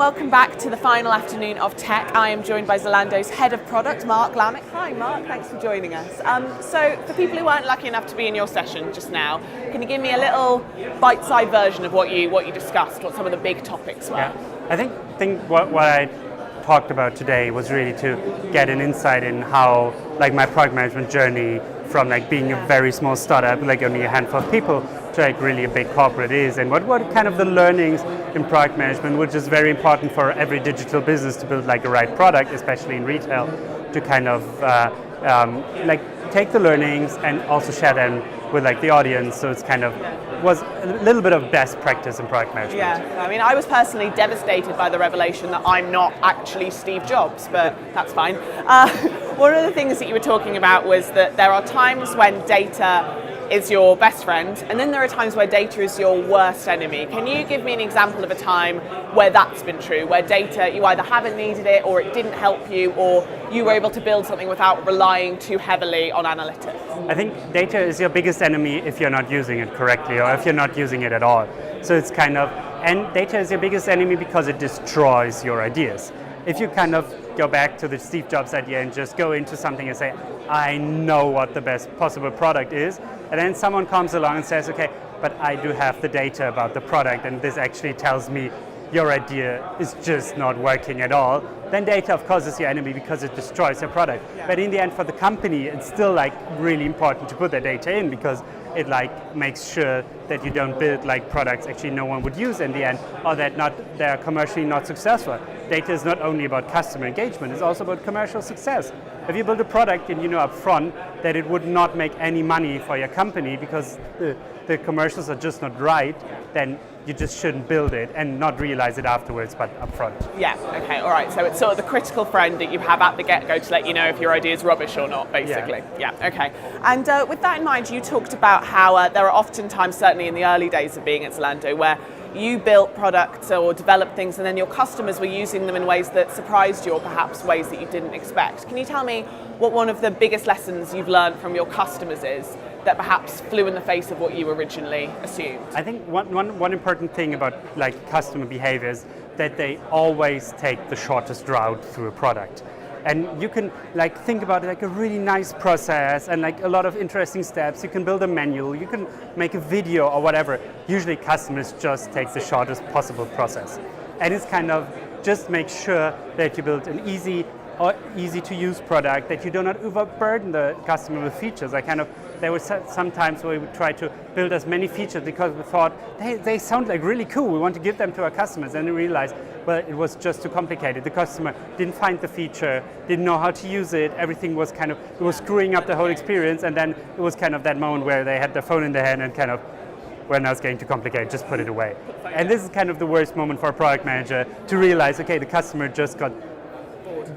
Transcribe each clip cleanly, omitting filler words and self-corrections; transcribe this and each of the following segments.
welcome back to the final afternoon of Tech. I am joined by Zalando's Head of Product, Marc Lamik. Hi Marc, thanks for joining us. So for people who weren't lucky enough to be in your session just now, can you give me a little bite-sized version of what you discussed, what some of the big topics were? Yeah, I think what I talked about today was really to get an insight in how my product management journey from being a very small startup, only a handful of people, to really a big corporate is, and what kind of the learnings in product management, which is very important for every digital business to build a right product, especially in retail, to kind of take the learnings and also share them with the audience. So it's kind of was a little bit of best practice in product management. Yeah, I mean, I was personally devastated by the revelation that I'm not actually Steve Jobs, but that's fine. One of the things that you were talking about was that there are times when data is your best friend, and then there are times where data is your worst enemy. Can you give me an example of a time where that's been true, where data, you either haven't needed it, or it didn't help you, or you were able to build something without relying too heavily on analytics? I think data is your biggest enemy if you're not using it correctly, or if you're not using it at all. So it's kind of, and data is your biggest enemy because it destroys your ideas. If you kind of go back to the Steve Jobs idea and just go into something and say, I know what the best possible product is, and then someone comes along and says, okay, but I do have the data about the product, and this actually tells me your idea is just not working at all, then data, of course, is your enemy because it destroys your product. Yeah. But in the end, for the company, it's still really important to put the data in, because it makes sure that you don't build products actually no one would use in the end, or that they're commercially not successful. Data is not only about customer engagement, it's also about commercial success. If you build a product and you know up front that it would not make any money for your company because the commercials are just not right, then you just shouldn't build it and not realize it afterwards, but up front. Yeah, okay, all right. So it's sort of the critical friend that you have at the get-go to let you know if your idea is rubbish or not, basically. Yeah, okay. And with that in mind, you talked about how there are often times, certainly in the early days of being at Zalando, where you built products or developed things and then your customers were using them in ways that surprised you, or perhaps ways that you didn't expect. Can you tell me what one of the biggest lessons you've learned from your customers is that perhaps flew in the face of what you originally assumed? I think one important thing about customer behavior is that they always take the shortest route through a product. And you can think about a really nice process and a lot of interesting steps. You can build a manual, you can make a video or whatever. Usually customers just take the shortest possible process. And it's kind of just make sure that you build an easy to use product, that you do not overburden the customer with features. There were some times where we would try to build as many features because we thought they sound really cool, we want to give them to our customers, and we realized, well, it was just too complicated. The customer didn't find the feature, didn't know how to use it, everything was it was screwing up the whole experience, and then it was kind of that moment where they had their phone in their hand and well, now it's getting too complicated, just put it away. And this is kind of the worst moment for a product manager, to realize, okay, the customer just got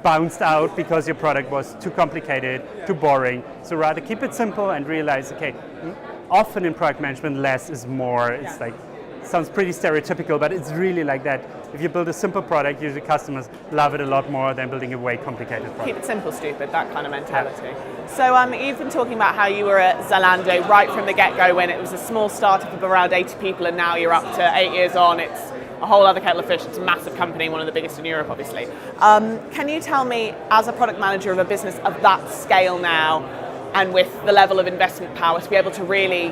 bounced out because your product was too complicated, too boring. So rather keep it simple and realize, okay, often in product management, less is more. It's sounds pretty stereotypical, but it's really like that. If you build a simple product, usually customers love it a lot more than building a way complicated product. Keep it simple, stupid, that kind of mentality. Yeah. So you've been talking about how you were at Zalando right from the get-go when it was a small startup of around 80 people, and now you're up to 8 years on. It's a whole other kettle of fish. It's a massive company, one of the biggest in Europe, obviously. Can you tell me, as a product manager of a business of that scale now, and with the level of investment power to be able to really,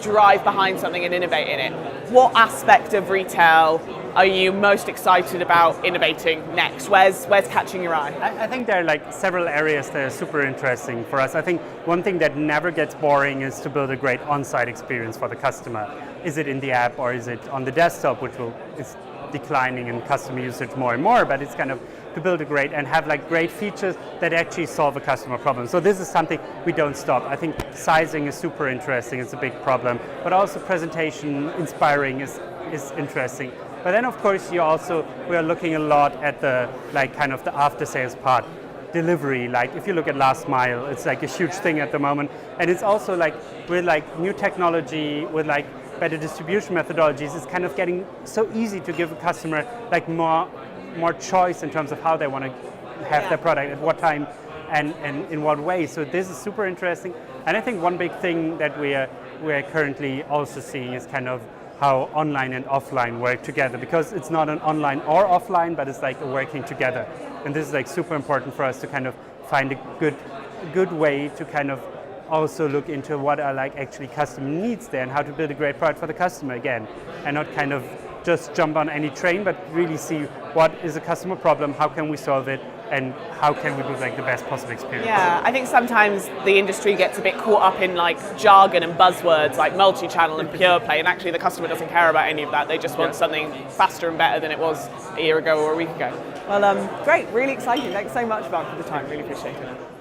drive behind something and innovate in it, what aspect of retail are you most excited about innovating next? Where's catching your eye? I think there are several areas that are super interesting for us. I think one thing that never gets boring is to build a great on-site experience for the customer. Is it in the app or is it on the desktop, which is declining in customer usage more and more, but it's kind of to build a great and have great features that actually solve a customer problem. So this is something we don't stop. I think sizing is super interesting, it's a big problem, but also presentation, inspiring is interesting. But then of course we are looking a lot at the kind of the after sales part. Delivery, if you look at last mile, it's a huge thing at the moment, and it's also with new technology, with better distribution methodologies, it's kind of getting so easy to give a customer more choice in terms of how they want to have their product, at what time and in what way. So this is super interesting. And I think one big thing that we are currently also seeing is kind of how online and offline work together, because it's not an online or offline, but it's like working together. And this is like super important for us to kind of find a good way to kind of also look into what are like actually customer needs there and how to build a great product for the customer again, and not kind of just jump on any train, but really see what is a customer problem, how can we solve it, and how can we do like the best possible experience. Yeah, I think sometimes the industry gets a bit caught up in like jargon and buzzwords like multi-channel and pure play, and actually the customer doesn't care about any of that. They just want something faster and better than it was a year ago or a week ago. Well, great, really exciting. Thanks so much, Marc, for the time. Really appreciate it.